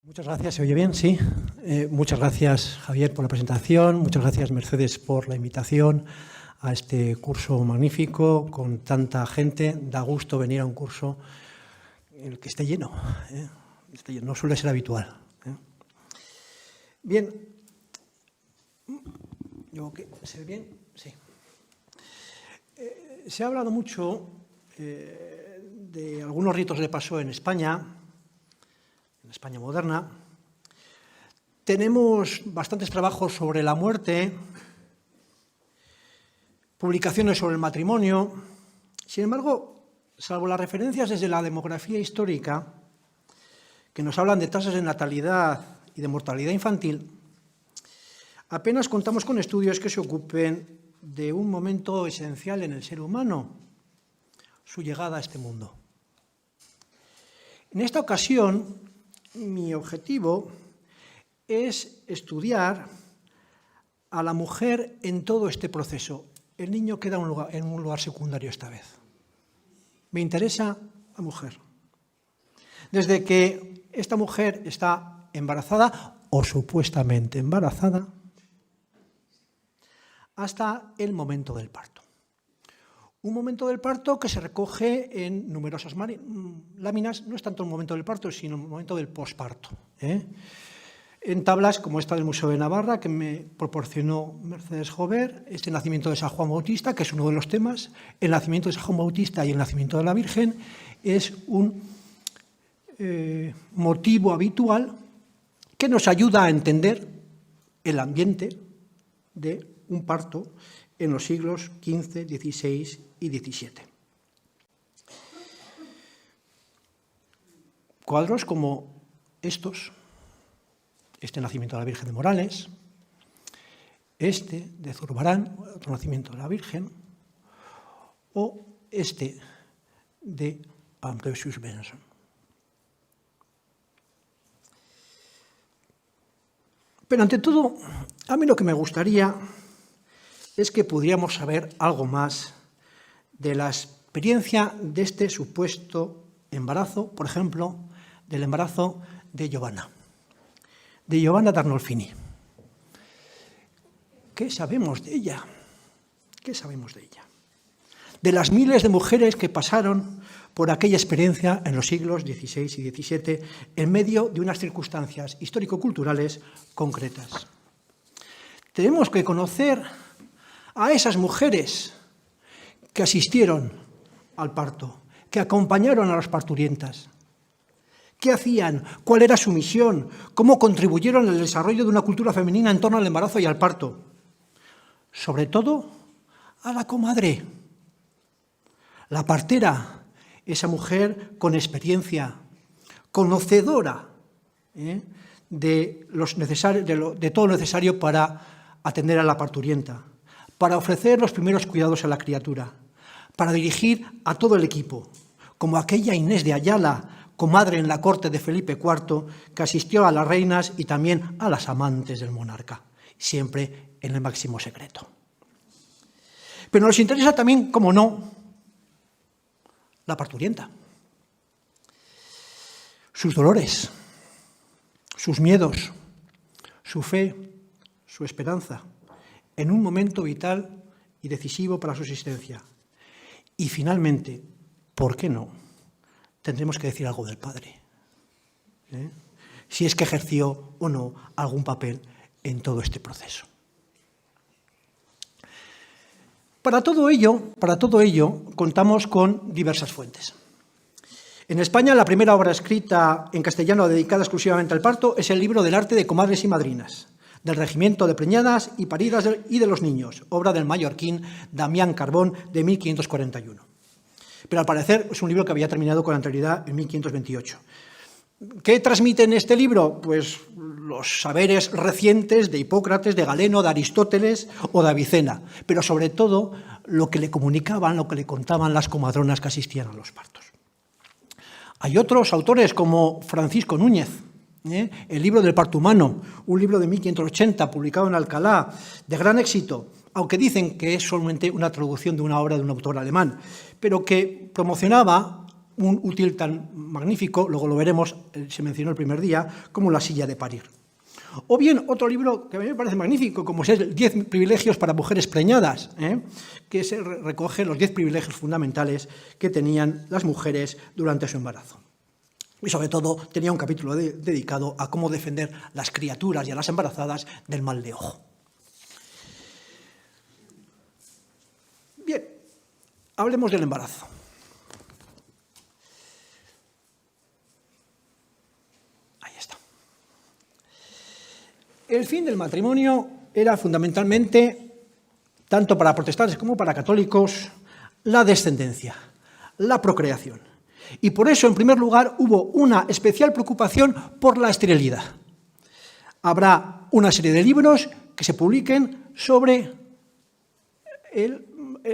Muchas gracias, ¿se oye bien? Sí. Muchas gracias, Javier, por la presentación. Muchas gracias, Mercedes, por la invitación a este curso magnífico con tanta gente. Da gusto venir a un curso en el que esté lleno. No suele ser habitual. Bien. ¿Se ve bien? Sí. Se ha hablado mucho de algunos ritos de paso en España moderna. Tenemos bastantes trabajos sobre la muerte, publicaciones sobre el matrimonio. Sin embargo, salvo las referencias desde la demografía histórica, que nos hablan de tasas de natalidad y de mortalidad infantil, apenas contamos con estudios que se ocupen de un momento esencial en el ser humano, su llegada a este mundo. En esta ocasión, mi objetivo es estudiar a la mujer en todo este proceso. El niño queda en un lugar secundario esta vez. Me interesa la mujer. Desde que esta mujer está embarazada o supuestamente embarazada, hasta el momento del parto. Un momento del parto que se recoge en numerosas láminas, no es tanto el momento del parto, sino el momento del posparto. En tablas como esta del Museo de Navarra, que me proporcionó Mercedes Jover, este nacimiento de San Juan Bautista, que es uno de los temas, el nacimiento de San Juan Bautista y el nacimiento de la Virgen, es un motivo habitual que nos ayuda a entender el ambiente de un parto en los siglos XV, XVI y XVII. Cuadros como estos, este nacimiento de la Virgen de Morales, este de Zurbarán, otro nacimiento de la Virgen, o este de Ambrosius Benson. Pero ante todo, a mí lo que me gustaría es que pudiéramos saber algo más de la experiencia de este supuesto embarazo, por ejemplo, del embarazo de Giovanna d'Arnolfini. ¿Qué sabemos de ella? ¿Qué sabemos de ella? De las miles de mujeres que pasaron por aquella experiencia en los siglos XVI y XVII en medio de unas circunstancias histórico-culturales concretas. Tenemos que conocer a esas mujeres que asistieron al parto, que acompañaron a las parturientas. ¿Qué hacían? ¿Cuál era su misión? ¿Cómo contribuyeron al desarrollo de una cultura femenina en torno al embarazo y al parto? Sobre todo, a la comadre, la partera, esa mujer con experiencia, conocedora de todo lo necesario para atender a la parturienta, para ofrecer los primeros cuidados a la criatura, para dirigir a todo el equipo, como aquella Inés de Ayala, comadre en la corte de Felipe IV, que asistió a las reinas y también a las amantes del monarca, siempre en el máximo secreto. Pero nos interesa también, como no, la parturienta, sus dolores, sus miedos, su fe, su esperanza, en un momento vital y decisivo para su existencia. Y finalmente, ¿por qué no? Tendremos que decir algo del padre. Si es que ejerció o no algún papel en todo este proceso. Para todo ello, contamos con diversas fuentes. En España, la primera obra escrita en castellano dedicada exclusivamente al parto es el libro del arte de comadres y madrinas, del regimiento de preñadas y paridas y de los niños, obra del mallorquín Damián Carbón de 1541. Pero al parecer es un libro que había terminado con anterioridad en 1528. ¿Qué transmite en este libro? Pues los saberes recientes de Hipócrates, de Galeno, de Aristóteles o de Avicena, pero sobre todo lo que le comunicaban, lo que le contaban las comadronas que asistían a los partos. Hay otros autores como Francisco Núñez, el libro del parto humano, un libro de 1580 publicado en Alcalá, de gran éxito, aunque dicen que es solamente una traducción de una obra de un autor alemán, pero que promocionaba un útil tan magnífico, luego lo veremos, se mencionó el primer día, como la silla de parir. O bien otro libro que a mí me parece magnífico, como es 10 privilegios para mujeres preñadas, que se recoge los 10 privilegios fundamentales que tenían las mujeres durante su embarazo. Y sobre todo tenía un capítulo dedicado a cómo defender las criaturas y a las embarazadas del mal de ojo. Bien, hablemos del embarazo. Ahí está. El fin del matrimonio era fundamentalmente, tanto para protestantes como para católicos, la descendencia, la procreación. Y por eso, en primer lugar, hubo una especial preocupación por la esterilidad. Habrá una serie de libros que se publiquen sobre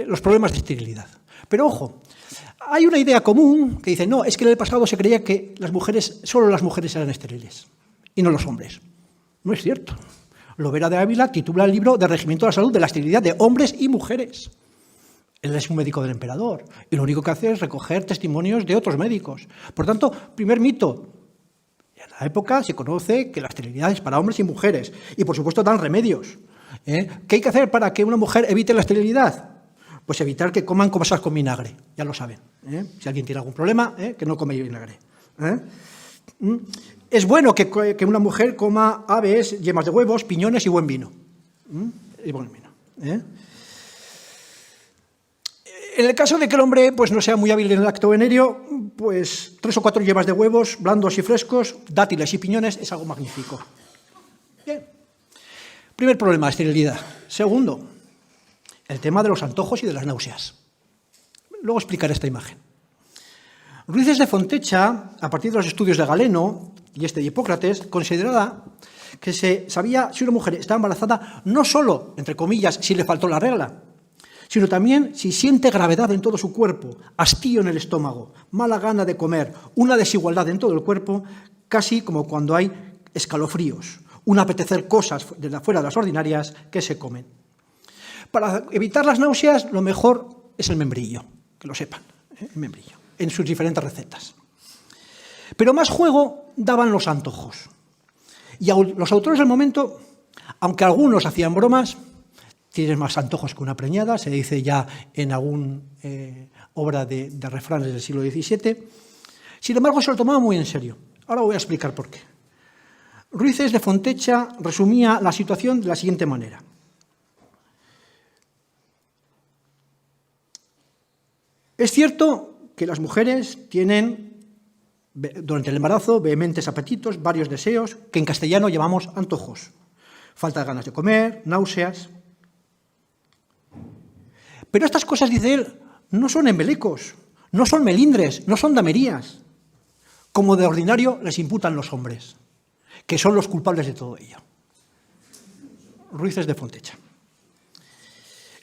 los problemas de esterilidad. Pero ojo, hay una idea común que dice, no, es que en el pasado se creía que solo las mujeres eran estériles y no los hombres. No es cierto. Lovera de Ávila titula el libro de Regimiento de la Salud de la esterilidad de hombres y mujeres. Él es un médico del emperador y lo único que hace es recoger testimonios de otros médicos. Por tanto, primer mito, en la época se conoce que la esterilidad es para hombres y mujeres y por supuesto dan remedios. ¿Qué hay que hacer para que una mujer evite la esterilidad? Pues evitar que coman cosas con vinagre, ya lo saben. Si alguien tiene algún problema, que no come vinagre. Es bueno que una mujer coma aves, yemas de huevos, piñones y buen vino. Y buen vino. En el caso de que el hombre pues, no sea muy hábil en el acto venéreo, pues 3 o 4 yemas de huevos, blandos y frescos, dátiles y piñones, es algo magnífico. Bien. Primer problema, esterilidad. Segundo, el tema de los antojos y de las náuseas. Luego explicaré esta imagen. Ruices de Fontecha, a partir de los estudios de Galeno y de Hipócrates, consideraba que se sabía si una mujer estaba embarazada no solo, entre comillas, si le faltó la regla, sino también si siente gravedad en todo su cuerpo, hastío en el estómago, mala gana de comer, una desigualdad en todo el cuerpo, casi como cuando hay escalofríos, un apetecer cosas de fuera de las ordinarias que se comen. Para evitar las náuseas, lo mejor es el membrillo, que lo sepan, el membrillo, en sus diferentes recetas. Pero más juego daban los antojos. Y los autores del momento, aunque algunos hacían bromas, tienes más antojos que una preñada, se dice ya en alguna obra de refranes del siglo XVII. Sin embargo, se lo tomaba muy en serio. Ahora voy a explicar por qué. Ruices de Fontecha resumía la situación de la siguiente manera. Es cierto que las mujeres tienen, durante el embarazo, vehementes apetitos, varios deseos, que en castellano llamamos antojos. Falta de ganas de comer, náuseas. Pero estas cosas, dice él, no son embelecos, no son melindres, no son damerías, como de ordinario les imputan los hombres, que son los culpables de todo ello. Ruices de Fontecha.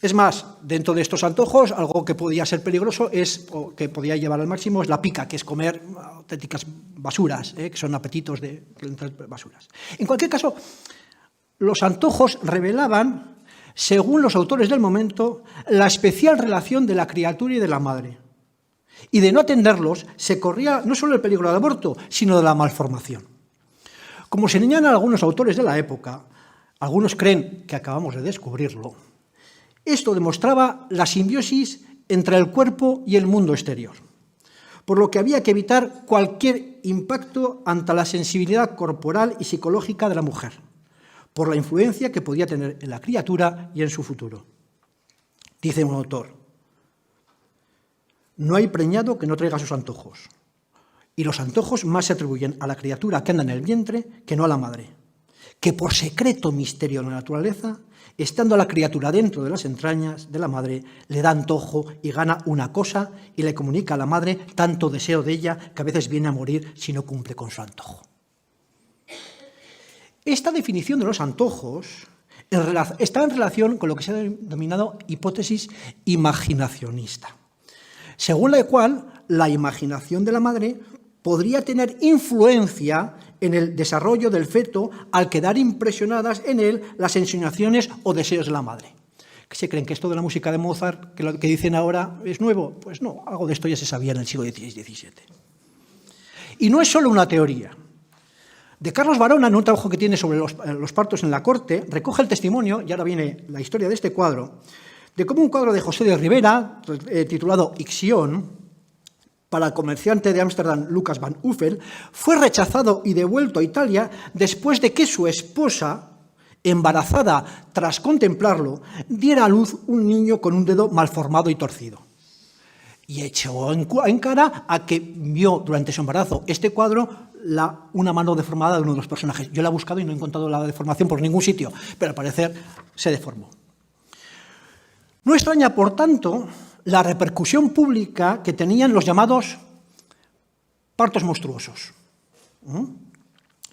Es más, dentro de estos antojos, algo que podía ser peligroso o que podía llevar al máximo es la pica, que es comer auténticas basuras, que son apetitos de basuras. En cualquier caso, los antojos revelaban, según los autores del momento, la especial relación de la criatura y de la madre. Y de no atenderlos, se corría no solo el peligro del aborto, sino de la malformación. Como señalan algunos autores de la época, algunos creen que acabamos de descubrirlo, esto demostraba la simbiosis entre el cuerpo y el mundo exterior, por lo que había que evitar cualquier impacto ante la sensibilidad corporal y psicológica de la mujer, por la influencia que podía tener en la criatura y en su futuro. Dice un autor, no hay preñado que no traiga sus antojos, y los antojos más se atribuyen a la criatura que anda en el vientre que no a la madre, que por secreto misterio de la naturaleza, estando la criatura dentro de las entrañas de la madre, le da antojo y gana una cosa y le comunica a la madre tanto deseo de ella que a veces viene a morir si no cumple con su antojo. Esta definición de los antojos está en relación con lo que se ha denominado hipótesis imaginacionista, según la cual la imaginación de la madre podría tener influencia en el desarrollo del feto al quedar impresionadas en él las ensoñaciones o deseos de la madre. ¿Qué se creen? ¿Que esto de la música de Mozart, que lo que dicen ahora, es nuevo? Pues no, algo de esto ya se sabía en el siglo XVI-XVII. Y no es solo una teoría. De Carlos Varona, en un trabajo que tiene sobre los partos en la corte, recoge el testimonio, y ahora viene la historia de este cuadro, de cómo un cuadro de José de Rivera, titulado Ixión, para el comerciante de Ámsterdam Lucas van Uffel, fue rechazado y devuelto a Italia después de que su esposa, embarazada tras contemplarlo, diera a luz un niño con un dedo malformado y torcido. Y echó en cara a que vio durante su embarazo este cuadro una mano deformada de uno de los personajes. Yo la he buscado y no he encontrado la deformación por ningún sitio, pero al parecer se deformó. No extraña, por tanto, la repercusión pública que tenían los llamados partos monstruosos,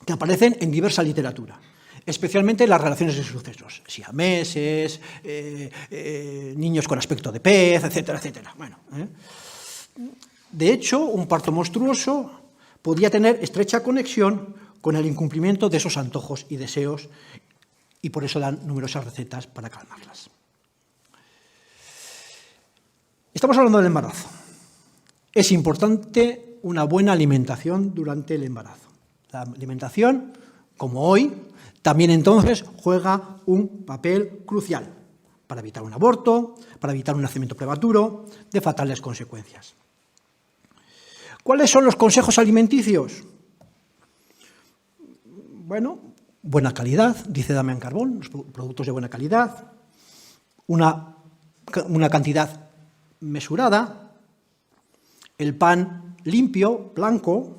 que aparecen en diversa literatura, especialmente las relaciones de sucesos, siameses, niños con aspecto de pez, etcétera, etcétera. Bueno, de hecho, un parto monstruoso podía tener estrecha conexión con el incumplimiento de esos antojos y deseos, y por eso dan numerosas recetas para calmarlas. Estamos hablando del embarazo. Es importante una buena alimentación durante el embarazo. La alimentación, como hoy, también entonces juega un papel crucial para evitar un aborto, para evitar un nacimiento prematuro, de fatales consecuencias. ¿Cuáles son los consejos alimenticios? Bueno, buena calidad, dice Damián Carbón, los productos de buena calidad, una cantidad mesurada, el pan limpio, blanco,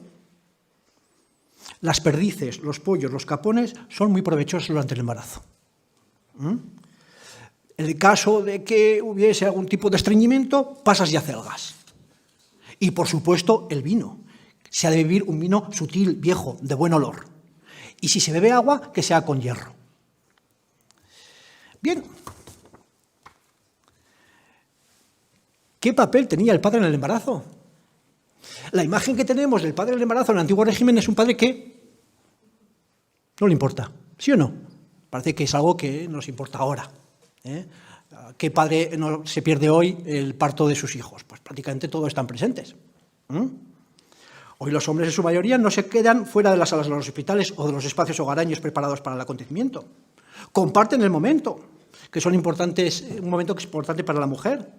las perdices, los pollos, los capones son muy provechosos durante el embarazo. En el caso de que hubiese algún tipo de estreñimiento, pasas y acelgas. Y, por supuesto, el vino. Se ha de beber un vino sutil, viejo, de buen olor. Y si se bebe agua, que sea con hierro. Bien. ¿Qué papel tenía el padre en el embarazo? La imagen que tenemos del padre en el embarazo en el antiguo régimen es un padre que no le importa, ¿sí o no? Parece que es algo que nos importa ahora. ¿Qué padre no se pierde hoy el parto de sus hijos? Pues prácticamente todos están presentes. Hoy los hombres en su mayoría no se quedan fuera de las salas de los hospitales o de los espacios hogareños preparados para el acontecimiento. Comparten el momento, que es un momento que es importante para la mujer.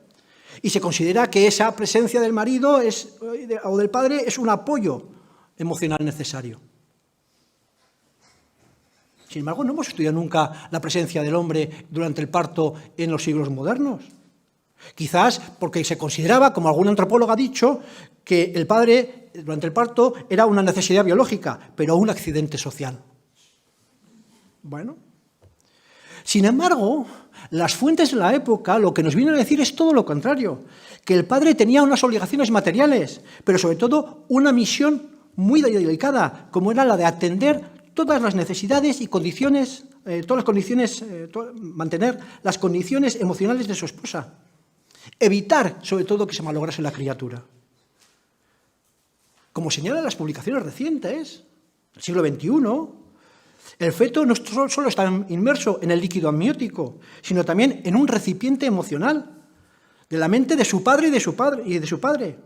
Y se considera que esa presencia del marido o del padre es un apoyo emocional necesario. Sin embargo, no hemos estudiado nunca la presencia del hombre durante el parto en los siglos modernos. Quizás porque se consideraba, como algún antropólogo ha dicho, que el padre durante el parto era una necesidad biológica, pero un accidente social. Bueno. Sin embargo, las fuentes de la época lo que nos vienen a decir es todo lo contrario, que el padre tenía unas obligaciones materiales, pero sobre todo una misión muy delicada, como era la de atender todas las necesidades y condiciones, mantener las condiciones emocionales de su esposa, evitar sobre todo que se malograse la criatura. Como señalan las publicaciones recientes, del siglo XXI, el feto no solo está inmerso en el líquido amniótico, sino también en un recipiente emocional de la mente de su padre y de su padre,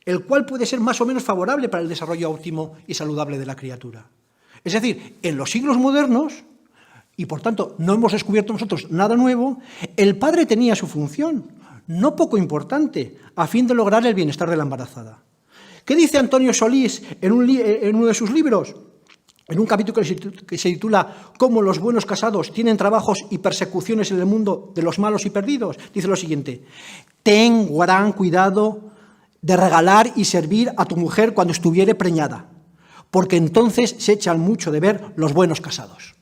el cual puede ser más o menos favorable para el desarrollo óptimo y saludable de la criatura. Es decir, en los siglos modernos, y por tanto no hemos descubierto nosotros nada nuevo, el padre tenía su función, no poco importante, a fin de lograr el bienestar de la embarazada. ¿Qué dice Antonio Solís en uno de sus libros? En un capítulo que se titula «Cómo los buenos casados tienen trabajos y persecuciones en el mundo de los malos y perdidos», dice lo siguiente: «Ten gran cuidado de regalar y servir a tu mujer cuando estuviere preñada, porque entonces se echan mucho de ver los buenos casados».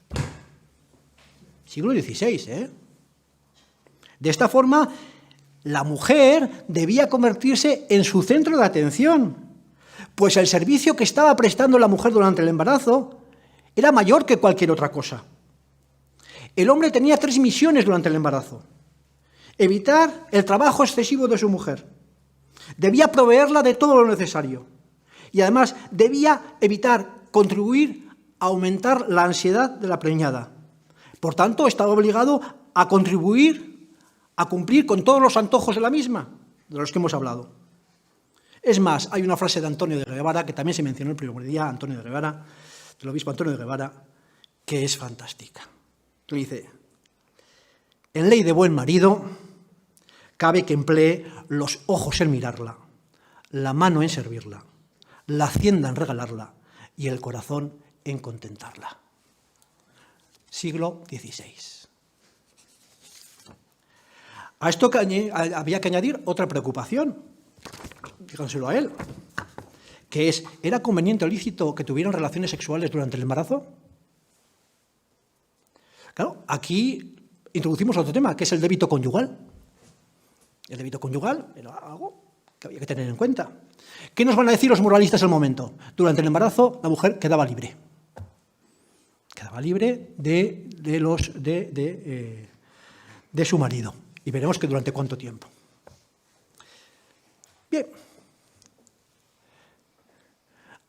Siglo XVI, ¿eh? De esta forma, la mujer debía convertirse en su centro de atención, pues el servicio que estaba prestando la mujer durante el embarazo era mayor que cualquier otra cosa. El hombre tenía 3 misiones durante el embarazo: evitar el trabajo excesivo de su mujer, debía proveerla de todo lo necesario y además debía contribuir a aumentar la ansiedad de la preñada. Por tanto, estaba obligado a contribuir a cumplir con todos los antojos de la misma, de los que hemos hablado. Es más, hay una frase de Antonio de Guevara, que también se mencionó el primer día, Antonio de Guevara, del obispo Antonio de Guevara, que es fantástica. Que dice: en ley de buen marido cabe que emplee los ojos en mirarla, la mano en servirla, la hacienda en regalarla y el corazón en contentarla. Siglo XVI. A esto había que añadir otra preocupación, díganselo a él, que es: ¿era conveniente o lícito que tuvieran relaciones sexuales durante el embarazo? Claro, aquí introducimos otro tema, que es el débito conyugal. El débito conyugal era algo que había que tener en cuenta. ¿Qué nos van a decir los moralistas al momento? Durante el embarazo, la mujer quedaba libre. Quedaba libre de su marido. Y veremos que durante cuánto tiempo. Bien.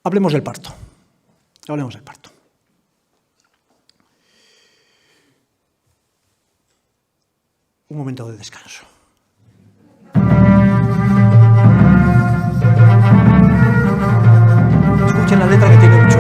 Hablemos del parto. Hablemos del parto. Un momento de descanso. Escuchen la letra que tiene mucho...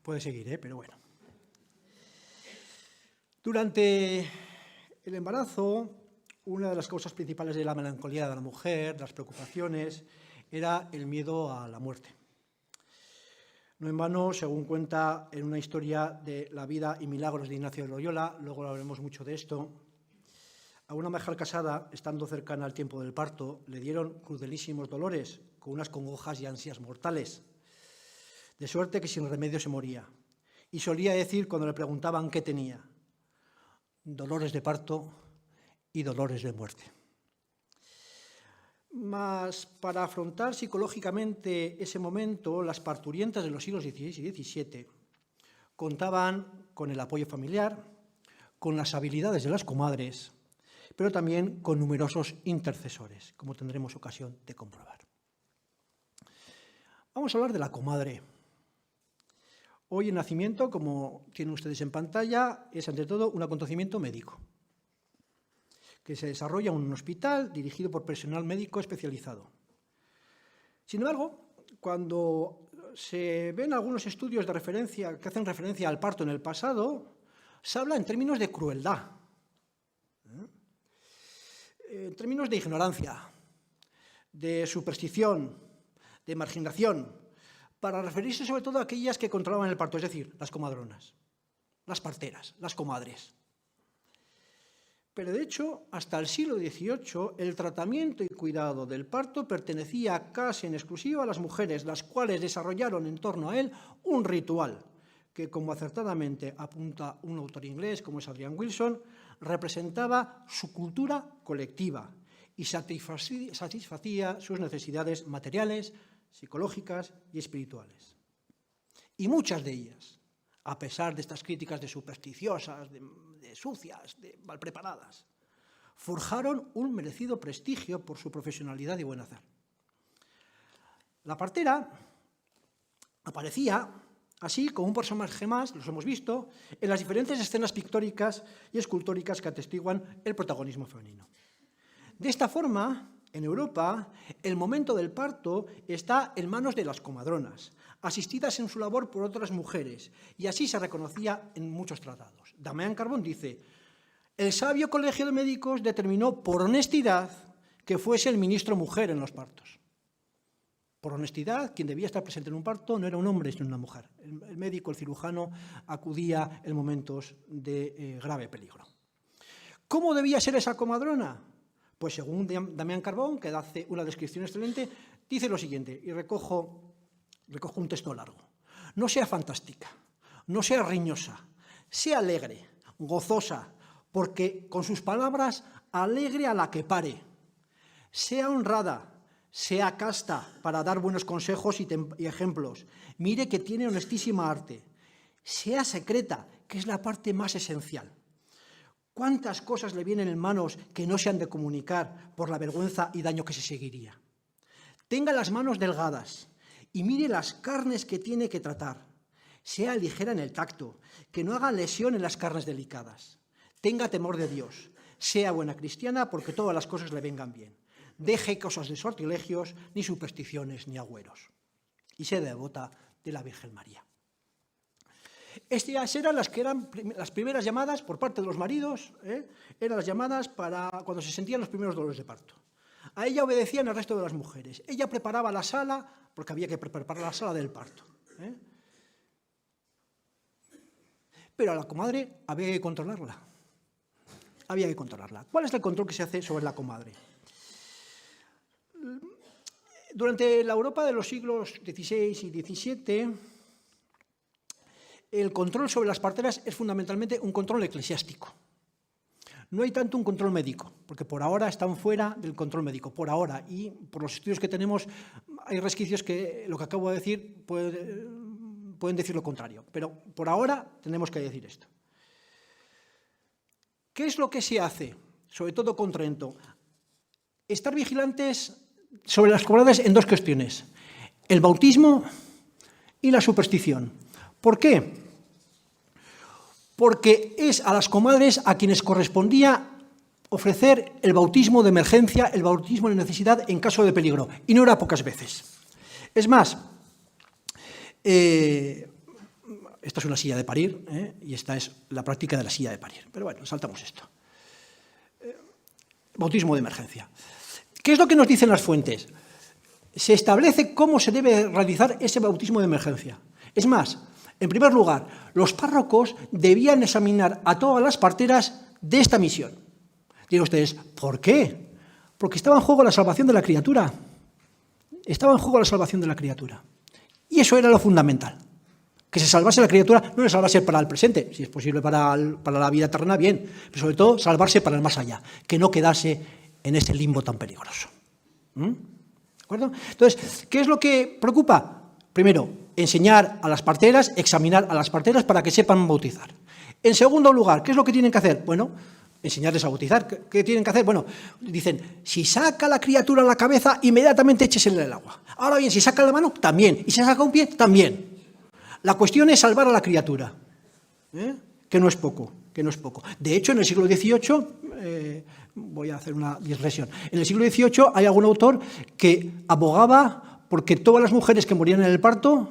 Puede seguir, pero bueno. Durante el embarazo, una de las causas principales de la melancolía de la mujer, de las preocupaciones, era el miedo a la muerte. No en vano, según cuenta en una historia de la vida y milagros de Ignacio de Loyola, luego hablaremos mucho de esto, a una mujer casada, estando cercana al tiempo del parto, le dieron crudelísimos dolores, con unas congojas y ansias mortales, de suerte que sin remedio se moría. Y solía decir, cuando le preguntaban qué tenía: dolores de parto y dolores de muerte. Mas para afrontar psicológicamente ese momento, las parturientas de los siglos XVI y XVII contaban con el apoyo familiar, con las habilidades de las comadres, pero también con numerosos intercesores, como tendremos ocasión de comprobar. Vamos a hablar de la comadre. Hoy el nacimiento, como tienen ustedes en pantalla, es ante todo un acontecimiento médico, que se desarrolla en un hospital dirigido por personal médico especializado. Sin embargo, cuando se ven algunos estudios de referencia que hacen referencia al parto en el pasado, se habla en términos de crueldad, en términos de ignorancia, de superstición, de marginación, para referirse sobre todo a aquellas que controlaban el parto, es decir, las comadronas, las parteras, las comadres. Pero de hecho, hasta el siglo XVIII, el tratamiento y cuidado del parto pertenecía casi en exclusiva a las mujeres, las cuales desarrollaron en torno a él un ritual que, como acertadamente apunta un autor inglés como es Adrian Wilson, representaba su cultura colectiva y satisfacía sus necesidades materiales, psicológicas y espirituales. Y muchas de ellas, a pesar de estas críticas de supersticiosas, de sucias, de mal preparadas, forjaron un merecido prestigio por su profesionalidad y buen hacer. La partera aparecía así como un personaje más, los hemos visto, en las diferentes escenas pictóricas y escultóricas que atestiguan el protagonismo femenino. De esta forma, en Europa, el momento del parto está en manos de las comadronas, asistidas en su labor por otras mujeres, y así se reconocía en muchos tratados. Damián Carbón dice: el sabio colegio de médicos determinó por honestidad que fuese el ministro mujer en los partos. Por honestidad, quien debía estar presente en un parto no era un hombre, sino una mujer. El médico, el cirujano, acudía en momentos de grave peligro. ¿Cómo debía ser esa comadrona? Pues según Damián Carbón, que hace una descripción excelente, dice lo siguiente, y recojo un texto largo: no sea fantástica, no sea riñosa, sea alegre, gozosa, porque con sus palabras alegre a la que pare. Sea honrada, sea casta para dar buenos consejos y ejemplos. Mire que tiene honestísima arte. Sea secreta, que es la parte más esencial. ¿Cuántas cosas le vienen en manos que no se han de comunicar por la vergüenza y daño que se seguiría? Tenga las manos delgadas y mire las carnes que tiene que tratar. Sea ligera en el tacto, que no haga lesión en las carnes delicadas. Tenga temor de Dios, sea buena cristiana porque todas las cosas le vengan bien. Deje cosas de sortilegios, ni supersticiones, ni agüeros. Y sea devota de la Virgen María. Estas eran las que eran las primeras llamadas por parte de los maridos, eran las llamadas para cuando se sentían los primeros dolores de parto. A ella obedecían el resto de las mujeres. Ella preparaba la sala, porque había que preparar la sala del parto. Pero a la comadre había que controlarla. Había que controlarla. ¿Cuál es el control que se hace sobre la comadre? Durante la Europa de los siglos XVI y XVII, el control sobre las parteras es fundamentalmente un control eclesiástico. No hay tanto un control médico, porque por ahora están fuera del control médico, por ahora, y por los estudios que tenemos hay resquicios que lo que acabo de decir pueden decir lo contrario, pero por ahora tenemos que decir esto. ¿Qué es lo que se hace, sobre todo con Trento? Estar vigilantes sobre las comadres en dos cuestiones: el bautismo y la superstición. ¿Por qué? Porque es a las comadres a quienes correspondía ofrecer el bautismo de emergencia, el bautismo de necesidad en caso de peligro, y no era pocas veces. Es más, esta es una silla de parir, y esta es la práctica de la silla de parir. Pero bueno, saltamos esto. Bautismo de emergencia. ¿Qué es lo que nos dicen las fuentes? Se establece cómo se debe realizar ese bautismo de emergencia. Es más, en primer lugar, los párrocos debían examinar a todas las parteras de esta misión. Dirán ustedes, ¿por qué? Porque estaba en juego la salvación de la criatura. Estaba en juego la salvación de la criatura. Y eso era lo fundamental. Que se salvase la criatura, no se salvase para el presente, si es posible para la vida terrena, bien, pero sobre todo salvarse para el más allá, que no quedase en ese limbo tan peligroso. ¿De acuerdo? Entonces, ¿qué es lo que preocupa? Primero, enseñar a las parteras, examinar a las parteras para que sepan bautizar. En segundo lugar, ¿qué es lo que tienen que hacer? Bueno, enseñarles a bautizar. ¿Qué tienen que hacer? Bueno, dicen, si saca la criatura la cabeza, inmediatamente échesele el agua. Ahora bien, si saca la mano, también. Y si saca un pie, también. La cuestión es salvar a la criatura, que no es poco, que no es poco. De hecho, en el siglo XVIII, voy a hacer una digresión, en el siglo XVIII hay algún autor que abogaba porque todas las mujeres que morían en el parto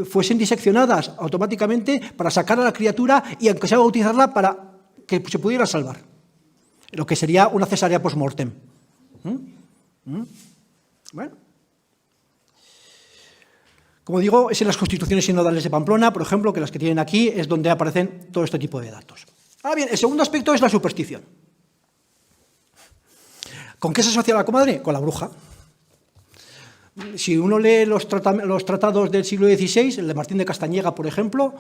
fuesen diseccionadas automáticamente para sacar a la criatura y aunque sea bautizarla para que se pudiera salvar, lo que sería una cesárea post-mortem. Bueno. Como digo, es en las constituciones sinodales de Pamplona, por ejemplo, que las que tienen aquí es donde aparecen todo este tipo de datos. Ahora bien, el segundo aspecto es la superstición. ¿Con qué se asocia la comadre? Con la bruja. Si uno lee los tratados del siglo XVI, el de Martín de Castañeda, por ejemplo,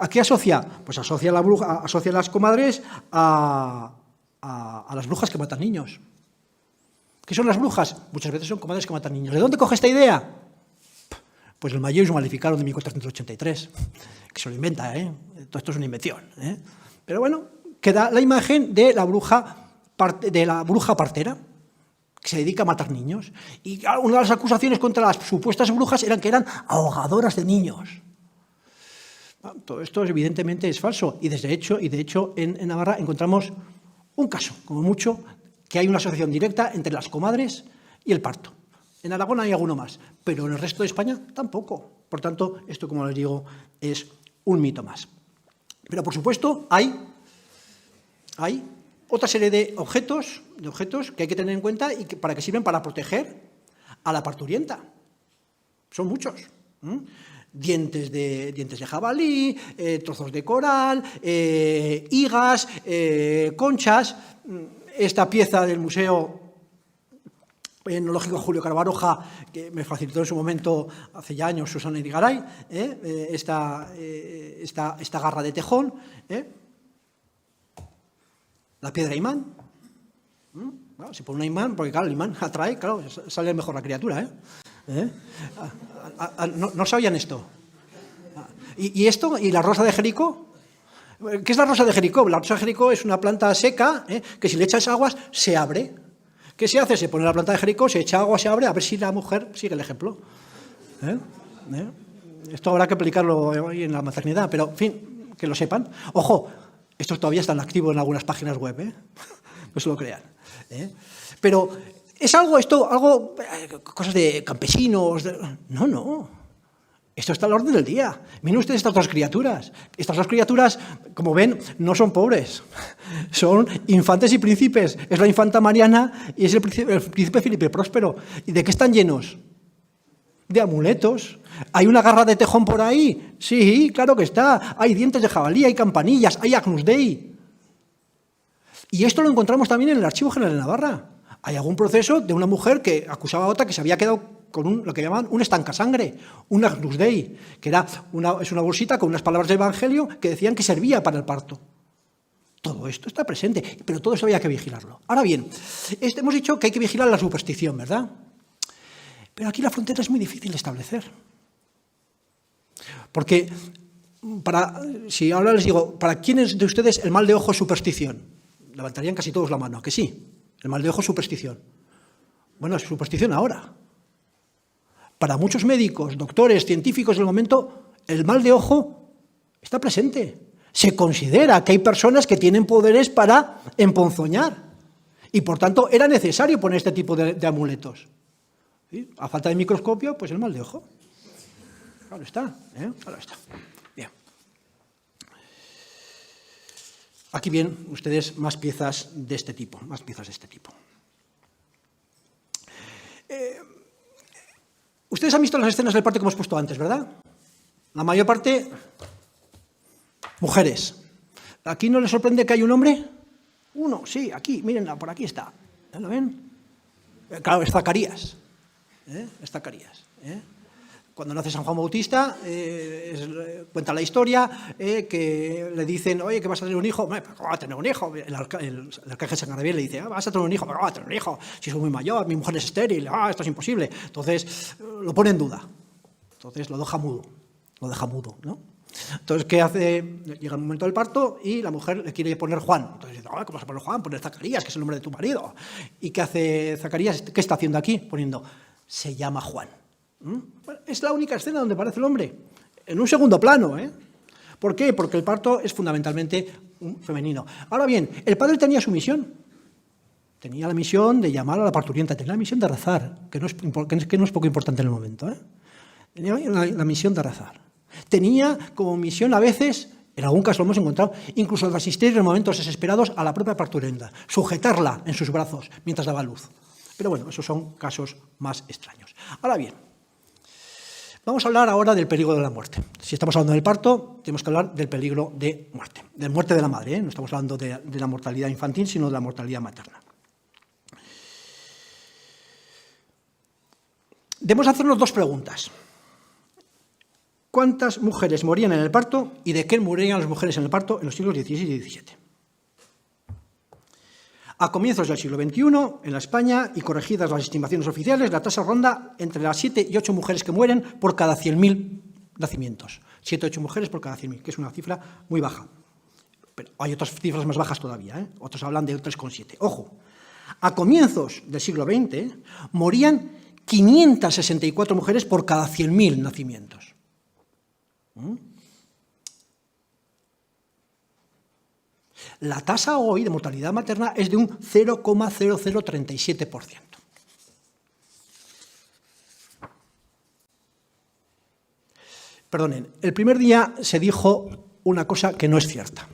¿a qué asocia? Pues asocia la bruja, asocia a las comadres a las brujas que matan niños. ¿Qué son las brujas? Muchas veces son comadres que matan niños. ¿De dónde coge esta idea? Pues el Maius Maleficarum de 1483, que se lo inventa, todo esto es una invención. Pero bueno, queda la imagen de la bruja partera, que se dedica a matar niños. Y una de las acusaciones contra las supuestas brujas eran que eran ahogadoras de niños. Todo esto evidentemente es falso y de hecho en Navarra encontramos un caso, como mucho, que hay una asociación directa entre las comadres y el parto. En Aragón hay alguno más, pero en el resto de España tampoco. Por tanto, esto, como les digo, es un mito más. Pero, por supuesto, hay otra serie de objetos que hay que tener en cuenta y para que sirven para proteger a la parturienta. Son muchos. Dientes de jabalí, trozos de coral, higas, conchas. Esta pieza del Museo Etnológico Julio Carbaroja, que me facilitó en su momento, hace ya años, Susana Irigaray, esta garra de tejón, la piedra imán. Bueno, se pone un imán, porque claro, el imán atrae, claro, sale mejor la criatura. ¿No sabían esto? ¿Y esto? ¿Y la rosa de Jericó? ¿Qué es la rosa de Jericó? La rosa de Jericó es una planta seca que si le echas aguas se abre. ¿Qué se hace? Se pone la planta de Jericó, se echa agua, se abre, a ver si la mujer sigue el ejemplo. Esto habrá que aplicarlo hoy en la maternidad, pero, en fin, que lo sepan. Ojo, esto todavía está en activo en algunas páginas web, no se lo crean. Pero es algo, cosas de campesinos. No. Esto está a la orden del día. Miren ustedes estas dos criaturas. Estas dos criaturas, como ven, no son pobres. Son infantes y príncipes. Es la infanta Mariana y es el príncipe Felipe Próspero. ¿Y de qué están llenos? De amuletos. ¿Hay una garra de tejón por ahí? Sí, claro que está. Hay dientes de jabalí, hay campanillas, hay Agnus Dei. Y esto lo encontramos también en el Archivo General de Navarra. Hay algún proceso de una mujer que acusaba a otra que se había quedado con lo que llamaban un estancasangre, un Agnus Dei, que es una bolsita con unas palabras del Evangelio que decían que servía para el parto. Todo esto está presente, pero todo eso había que vigilarlo. Ahora bien, hemos dicho que hay que vigilar la superstición, ¿verdad? Pero aquí la frontera es muy difícil de establecer. Porque, si ahora les digo, ¿para quiénes de ustedes el mal de ojo es superstición? Levantarían casi todos la mano, ¿a que sí? El mal de ojo es superstición. Bueno, es superstición ahora. Para muchos médicos, doctores, científicos del momento, el mal de ojo está presente. Se considera que hay personas que tienen poderes para emponzoñar. Y, por tanto, era necesario poner este tipo de amuletos. ¿Sí? A falta de microscopio, pues el mal de ojo. Claro está, Claro está. Bien. Aquí ven ustedes más piezas de este tipo, Ustedes han visto las escenas del parto que hemos puesto antes, ¿verdad? La mayor parte, mujeres. ¿Aquí no les sorprende que hay un hombre? Uno, sí, aquí, mírenla, por aquí está. ¿Lo ven? Claro, es Zacarías. Es Zacarías. Cuando nace San Juan Bautista, cuenta la historia, que le dicen, oye, que vas a tener un hijo. ¿Cómo vas a tener un hijo? El arcángel San Gabriel le dice, vas a tener un hijo. ¿Cómo vas a tener un hijo? Si soy muy mayor, mi mujer es estéril, esto es imposible. Entonces, lo pone en duda. Entonces, lo deja mudo, ¿no? Entonces, ¿qué hace? Llega el momento del parto y la mujer le quiere poner Juan. Entonces dice, ¿cómo vas a poner Juan? Poner Zacarías, que es el nombre de tu marido. ¿Y qué hace Zacarías? ¿Qué está haciendo aquí? Poniendo, se llama Juan. Bueno, es la única escena donde aparece el hombre, en un segundo plano. ¿Por qué? Porque el parto es fundamentalmente femenino. Ahora bien, el padre tenía su misión. Tenía la misión de llamar a la parturienta, tenía la misión de rezar, que no es poco importante en el momento. Tenía la misión de rezar. Tenía como misión a veces, en algún caso lo hemos encontrado, incluso de asistir en momentos desesperados a la propia parturienta, sujetarla en sus brazos mientras daba luz. Pero bueno, esos son casos más extraños. Ahora bien, vamos a hablar ahora del peligro de la muerte. Si estamos hablando del parto, tenemos que hablar del peligro de muerte de la madre. No estamos hablando de la mortalidad infantil, sino de la mortalidad materna. Debemos hacernos dos preguntas. ¿Cuántas mujeres morían en el parto y de qué morían las mujeres en el parto en los siglos XVI y XVII? A comienzos del siglo XXI, en la España, y corregidas las estimaciones oficiales, la tasa ronda entre las 7 y 8 mujeres que mueren por cada 100.000 nacimientos. 7 o 8 mujeres por cada 100.000, que es una cifra muy baja. Pero hay otras cifras más bajas todavía, Otros hablan de 3,7. Ojo, a comienzos del siglo XX morían 564 mujeres por cada 100.000 nacimientos. La tasa hoy de mortalidad materna es de un 0,0037%. Perdonen, el primer día se dijo una cosa que no es cierta.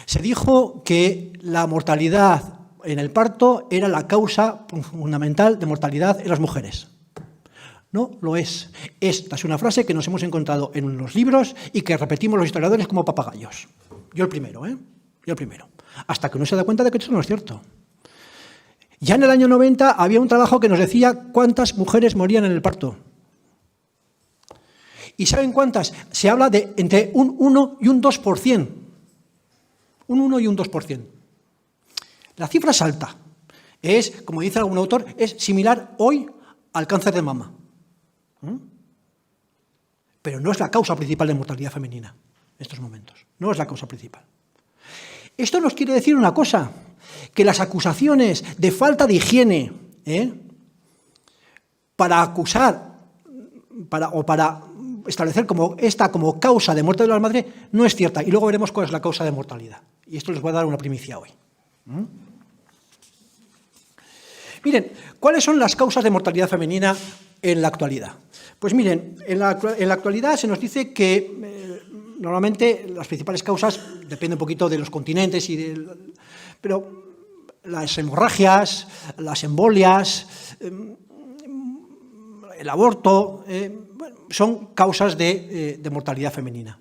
Se dijo que la mortalidad en el parto era la causa fundamental de mortalidad en las mujeres. No lo es. Esta es una frase que nos hemos encontrado en los libros y que repetimos los historiadores como papagayos. Yo el primero, ¿eh? Yo el primero. Hasta que uno se da cuenta de que esto no es cierto. Ya en el año 90 había un trabajo que nos decía cuántas mujeres morían en el parto. ¿Y saben cuántas? Se habla de entre un 1 y un 2%. Un 1 y un 2%. La cifra es alta. Es, como dice algún autor, es similar hoy al cáncer de mama. Pero no es la causa principal de mortalidad femenina en estos momentos. No es la causa principal. Esto nos quiere decir una cosa, que las acusaciones de falta de higiene, para acusar o para establecer como esta como causa de muerte de la madre no es cierta. Y luego veremos cuál es la causa de mortalidad. Y esto les voy a dar una primicia hoy. Miren, ¿cuáles son las causas de mortalidad femenina en la actualidad? Pues miren, en la actualidad se nos dice que normalmente las principales causas dependen un poquito de los continentes, pero las hemorragias, las embolias, el aborto, son causas de mortalidad femenina.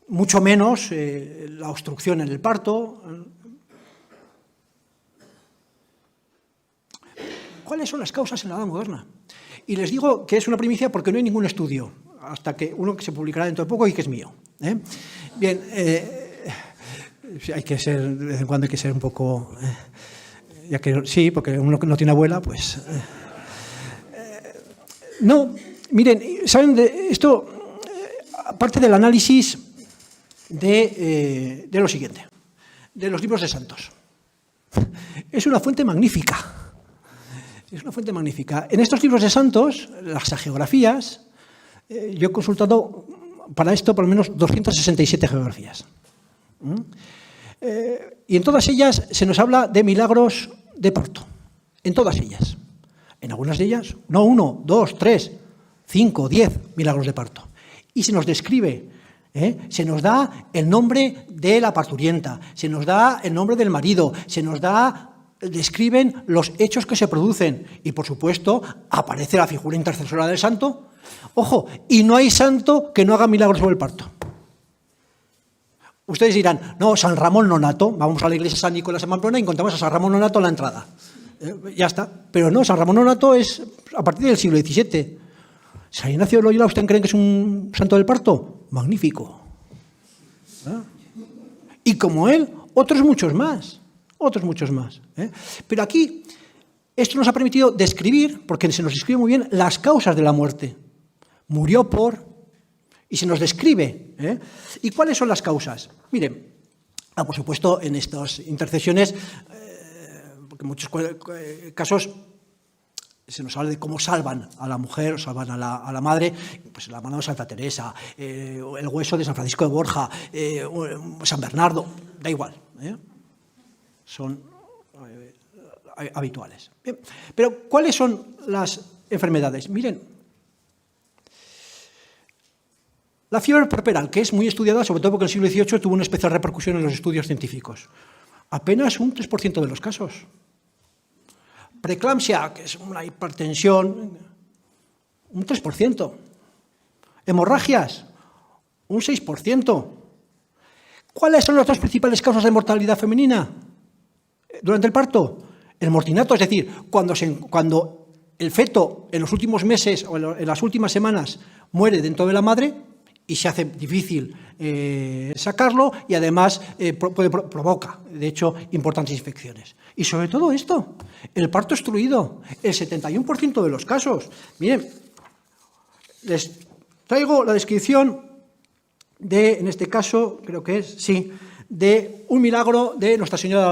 Mucho menos la obstrucción en el parto. ¿Cuáles son las causas en la edad moderna? Y les digo que es una primicia porque no hay ningún estudio, hasta que uno que se publicará dentro de poco y que es mío. Bien, hay que ser, de vez en cuando hay que ser un poco... ya que sí, porque uno no tiene abuela, pues... no, miren, ¿saben de esto? Aparte del análisis de lo siguiente, de los libros de santos. Es una fuente magnífica. Es una fuente magnífica. En estos libros de santos, las hagiografías, yo he consultado para esto por lo menos 267 geografías. Y en todas ellas se nos habla de milagros de parto. En todas ellas. En algunas de ellas, no 1, 2, 3, 5, 10 milagros de parto. Y se nos describe, se nos da el nombre de la parturienta, se nos da el nombre del marido, se nos describen los hechos que se producen y, por supuesto, aparece la figura intercesora del santo. Ojo, y no hay santo que no haga milagros sobre el parto. Ustedes dirán, no, San Ramón Nonato, vamos a la iglesia de San Nicolás en Pamplona y encontramos a San Ramón Nonato en la entrada. Ya está. Pero no, San Ramón Nonato es a partir del siglo XVII. ¿San Ignacio de Loyola usted cree que es un santo del parto? Magnífico. Y como él, otros muchos más. Otros muchos más. Pero aquí, esto nos ha permitido describir, porque se nos describe muy bien, las causas de la muerte. Murió por... Y se nos describe. ¿Y cuáles son las causas? Miren, por supuesto, en estas intercesiones, porque en muchos casos se nos habla de cómo salvan a la mujer, salvan a la madre, pues la mano de Santa Teresa, el hueso de San Francisco de Borja, San Bernardo, da igual. Son habituales. Bien, pero ¿cuáles son las enfermedades? Miren, la fiebre puerperal, que es muy estudiada, sobre todo porque en el siglo XVIII tuvo una especial repercusión en los estudios científicos. Apenas un 3% de los casos. Preeclampsia, que es una hipertensión, un 3%. Hemorragias, un 6%. ¿Cuáles son las dos principales causas de mortalidad femenina durante el parto? El mortinato, es decir, cuando el feto en los últimos meses o en las últimas semanas muere dentro de la madre y se hace difícil sacarlo y además provoca, de hecho, importantes infecciones. Y sobre todo esto, el parto obstruido, el 71% de los casos. Miren, les traigo la descripción de, en este caso, creo que es, sí, de un milagro de Nuestra Señora de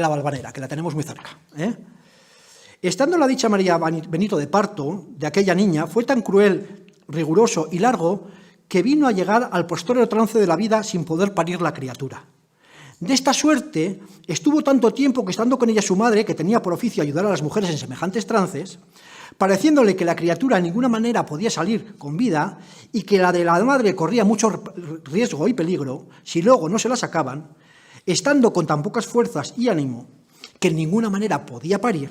la Valvanera, que la tenemos muy cerca. Estando la dicha María Benito de parto de aquella niña, fue tan cruel, riguroso y largo que vino a llegar al posterior trance de la vida sin poder parir la criatura. De esta suerte, estuvo tanto tiempo que, estando con ella su madre, que tenía por oficio ayudar a las mujeres en semejantes trances, pareciéndole que la criatura de ninguna manera podía salir con vida y que la de la madre corría mucho riesgo y peligro si luego no se la sacaban, estando con tan pocas fuerzas y ánimo que en ninguna manera podía parir,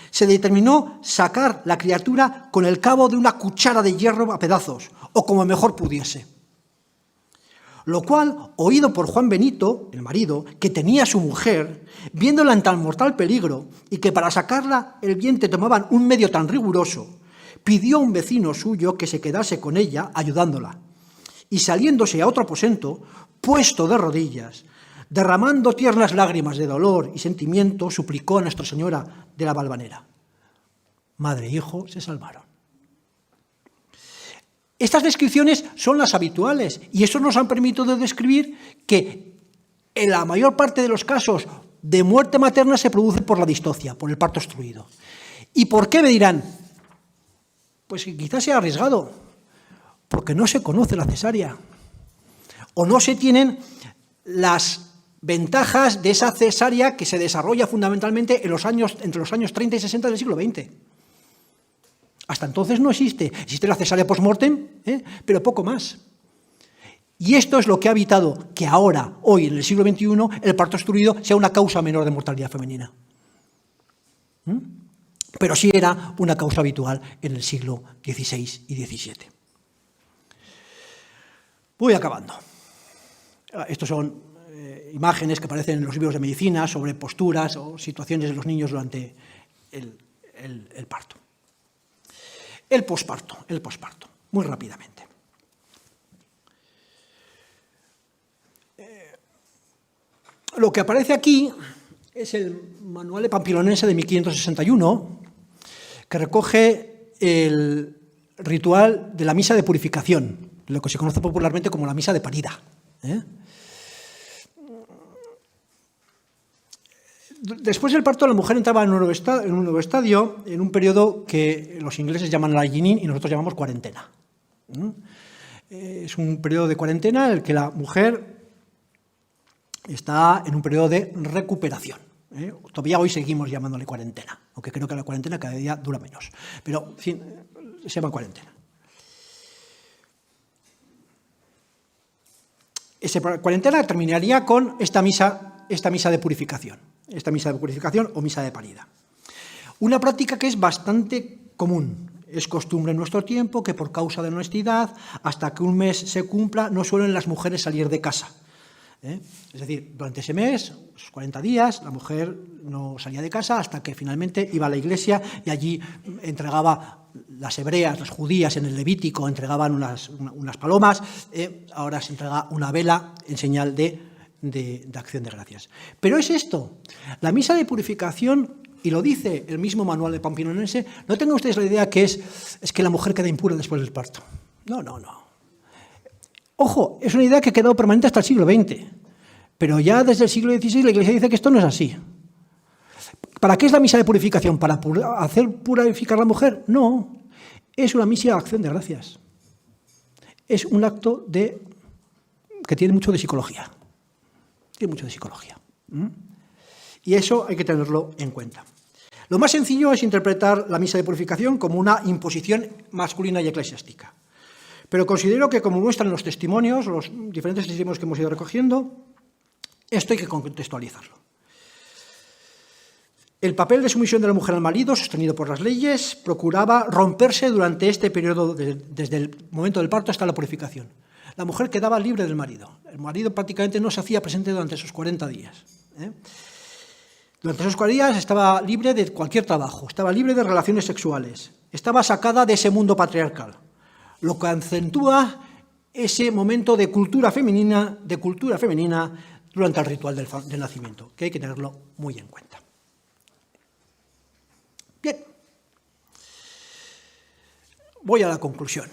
se determinó sacar la criatura con el cabo de una cuchara de hierro a pedazos, o como mejor pudiese. Lo cual, oído por Juan Benito, el marido, que tenía a su mujer, viéndola en tan mortal peligro y que para sacarla el vientre tomaban un medio tan riguroso, pidió a un vecino suyo que se quedase con ella ayudándola. Y saliéndose a otro aposento, puesto de rodillas, derramando tiernas lágrimas de dolor y sentimiento, suplicó a Nuestra Señora de la Valvanera. Madre e hijo se salvaron. Estas descripciones son las habituales y eso nos han permitido describir que en la mayor parte de los casos de muerte materna se produce por la distocia, por el parto obstruido. ¿Y por qué, me dirán? Pues quizás sea arriesgado, porque no se conoce la cesárea o no se tienen las ventajas de esa cesárea que se desarrolla fundamentalmente entre los años 30 y 60 del siglo XX. Hasta entonces no existe. Existe la cesárea post-mortem, pero poco más. Y esto es lo que ha evitado que ahora, hoy, en el siglo XXI, el parto obstruido sea una causa menor de mortalidad femenina. Pero sí era una causa habitual en el siglo XVI y XVII. Voy acabando. Estos son imágenes que aparecen en los libros de medicina sobre posturas o situaciones de los niños durante el parto. El posparto, muy rápidamente. Lo que aparece aquí es el Manual de Pampilonense de 1561, que recoge el ritual de la misa de purificación, lo que se conoce popularmente como la misa de parida. Después del parto, la mujer entraba en un nuevo estadio, en un periodo que los ingleses llaman la Yinin y nosotros llamamos cuarentena. Es un periodo de cuarentena en el que la mujer está en un periodo de recuperación. Todavía hoy seguimos llamándole cuarentena, aunque creo que la cuarentena cada día dura menos. Pero, en fin, se llama cuarentena. Esa cuarentena terminaría con esta misa de purificación. Esta misa de purificación o misa de parida. Una práctica que es bastante común. Es costumbre en nuestro tiempo que por causa de la honestidad, hasta que un mes se cumpla, no suelen las mujeres salir de casa. Es decir, durante ese mes, esos 40 días, la mujer no salía de casa hasta que finalmente iba a la iglesia y allí entregaba las hebreas, las judías en el Levítico entregaban unas palomas, ahora se entrega una vela en señal de acción de gracias. Pero es esto, la misa de purificación, y lo dice el mismo Manual de Pampilonense, no tengan ustedes la idea que es que la mujer queda impura después del parto. No. Ojo, es una idea que ha quedado permanente hasta el siglo XX, pero ya desde el siglo XVI la Iglesia dice que esto no es así. ¿Para qué es la misa de purificación? ¿Para hacer purificar a la mujer? No, es una misa de acción de gracias. Es un acto que tiene mucho de psicología. Y eso hay que tenerlo en cuenta. Lo más sencillo es interpretar la misa de purificación como una imposición masculina y eclesiástica. Pero considero que, como muestran los testimonios, los diferentes testimonios que hemos ido recogiendo, esto hay que contextualizarlo. El papel de sumisión de la mujer al marido, sostenido por las leyes, procuraba romperse durante este periodo, desde el momento del parto hasta la purificación. La mujer quedaba libre del marido. El marido prácticamente no se hacía presente durante esos 40 días. Durante esos 40 días estaba libre de cualquier trabajo, estaba libre de relaciones sexuales, estaba sacada de ese mundo patriarcal, lo que acentúa ese momento de cultura femenina durante el ritual del nacimiento, que hay que tenerlo muy en cuenta. Bien, voy a la conclusión.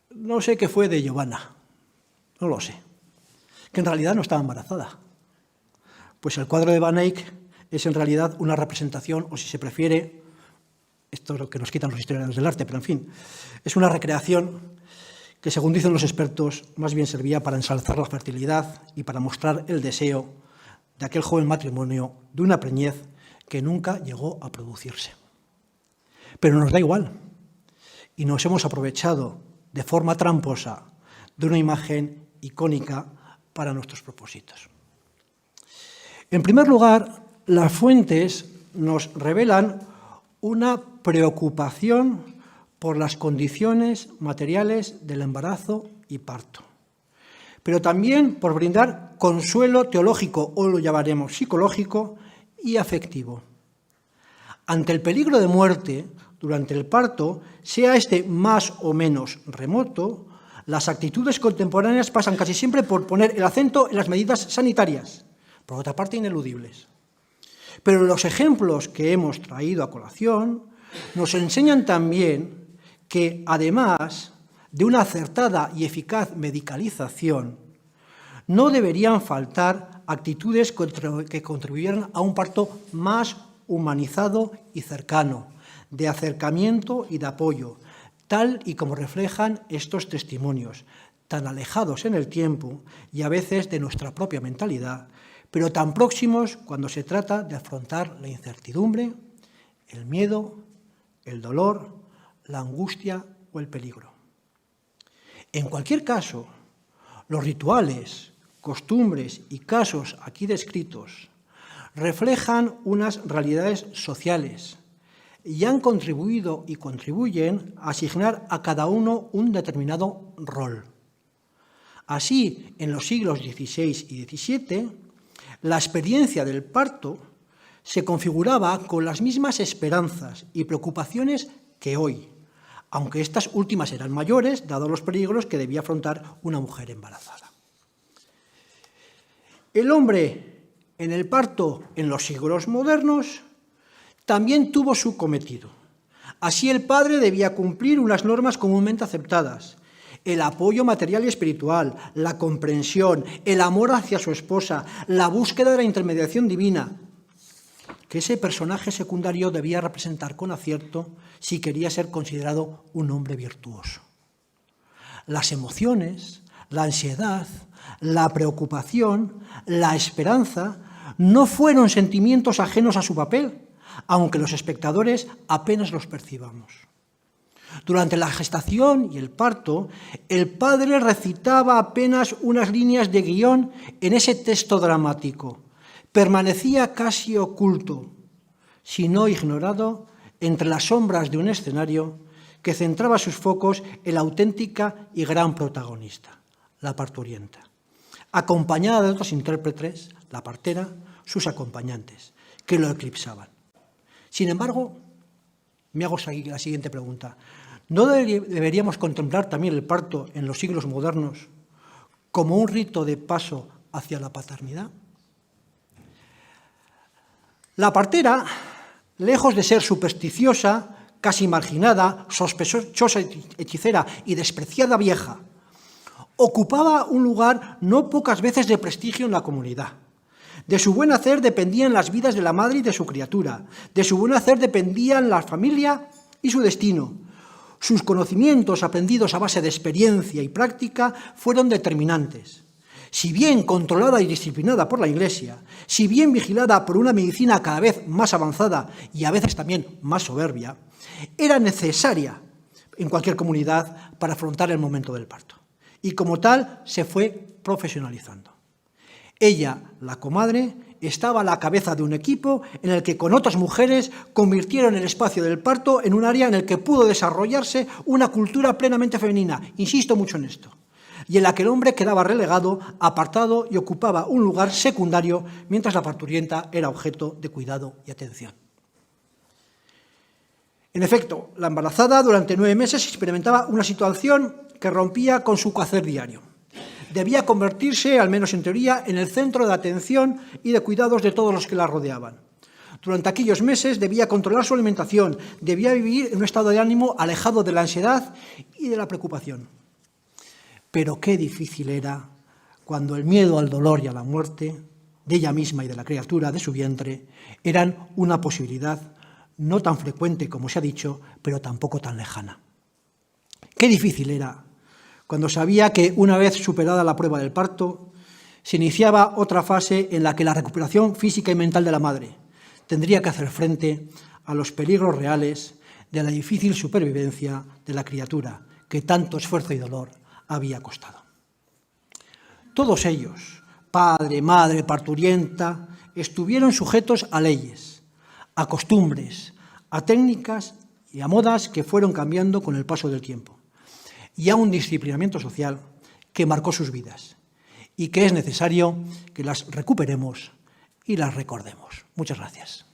No sé qué fue de Giovanna, no lo sé, que en realidad no estaba embarazada. Pues el cuadro de Van Eyck es en realidad una representación, o si se prefiere, esto es lo que nos quitan los historiadores del arte, pero en fin, es una recreación que según dicen los expertos, más bien servía para ensalzar la fertilidad y para mostrar el deseo de aquel joven matrimonio de una preñez que nunca llegó a producirse. Pero nos da igual, y nos hemos aprovechado de forma tramposa de una imagen icónica para nuestros propósitos. En primer lugar, las fuentes nos revelan una preocupación por las condiciones materiales del embarazo y parto, pero también por brindar consuelo teológico, o lo llamaremos psicológico, y afectivo. Ante el peligro de muerte durante el parto, sea este más o menos remoto, las actitudes contemporáneas pasan casi siempre por poner el acento en las medidas sanitarias, por otra parte ineludibles. Pero los ejemplos que hemos traído a colación nos enseñan también que, además de una acertada y eficaz medicalización, no deberían faltar actitudes que contribuyeran a un parto más humanizado y cercano, de acercamiento y de apoyo, tal y como reflejan estos testimonios, tan alejados en el tiempo y a veces de nuestra propia mentalidad, pero tan próximos cuando se trata de afrontar la incertidumbre, el miedo, el dolor, la angustia o el peligro. En cualquier caso, los rituales, costumbres y casos aquí descritos reflejan unas realidades sociales y han contribuido y contribuyen a asignar a cada uno un determinado rol. Así, en los siglos XVI y XVII, la experiencia del parto se configuraba con las mismas esperanzas y preocupaciones que hoy, aunque estas últimas eran mayores, dados los peligros que debía afrontar una mujer embarazada. El hombre en el parto en los siglos modernos también tuvo su cometido. Así el padre debía cumplir unas normas comúnmente aceptadas: el apoyo material y espiritual, la comprensión, el amor hacia su esposa, la búsqueda de la intermediación divina, que ese personaje secundario debía representar con acierto si quería ser considerado un hombre virtuoso. Las emociones, la ansiedad, la preocupación, la esperanza no fueron sentimientos ajenos a su papel, aunque los espectadores apenas los percibamos. Durante la gestación y el parto, el padre recitaba apenas unas líneas de guión en ese texto dramático. Permanecía casi oculto, si no ignorado, entre las sombras de un escenario que centraba sus focos en la auténtica y gran protagonista, la parturienta, acompañada de otros intérpretes, la partera, sus acompañantes, que lo eclipsaban. Sin embargo, me hago la siguiente pregunta: ¿no deberíamos contemplar también el parto en los siglos modernos como un rito de paso hacia la paternidad? La partera, lejos de ser supersticiosa, casi marginada, sospechosa, hechicera y despreciada vieja, ocupaba un lugar no pocas veces de prestigio en la comunidad. De su buen hacer dependían las vidas de la madre y de su criatura. De su buen hacer dependían la familia y su destino. Sus conocimientos, aprendidos a base de experiencia y práctica, fueron determinantes. Si bien controlada y disciplinada por la Iglesia, si bien vigilada por una medicina cada vez más avanzada y a veces también más soberbia, era necesaria en cualquier comunidad para afrontar el momento del parto. Y como tal, se fue profesionalizando. Ella, la comadre, estaba a la cabeza de un equipo en el que con otras mujeres convirtieron el espacio del parto en un área en el que pudo desarrollarse una cultura plenamente femenina, insisto mucho en esto, y en la que el hombre quedaba relegado, apartado y ocupaba un lugar secundario, mientras la parturienta era objeto de cuidado y atención. En efecto, la embarazada durante 9 meses experimentaba una situación que rompía con su quehacer diario. Debía convertirse, al menos en teoría, en el centro de atención y de cuidados de todos los que la rodeaban. Durante aquellos meses debía controlar su alimentación, debía vivir en un estado de ánimo alejado de la ansiedad y de la preocupación. Pero qué difícil era cuando el miedo al dolor y a la muerte, de ella misma y de la criatura de su vientre, eran una posibilidad no tan frecuente como se ha dicho, pero tampoco tan lejana. Qué difícil era cuando sabía que, una vez superada la prueba del parto, se iniciaba otra fase en la que la recuperación física y mental de la madre tendría que hacer frente a los peligros reales de la difícil supervivencia de la criatura que tanto esfuerzo y dolor había costado. Todos ellos, padre, madre, parturienta, estuvieron sujetos a leyes, a costumbres, a técnicas y a modas que fueron cambiando con el paso del tiempo, y a un disciplinamiento social que marcó sus vidas y que es necesario que las recuperemos y las recordemos. Muchas gracias.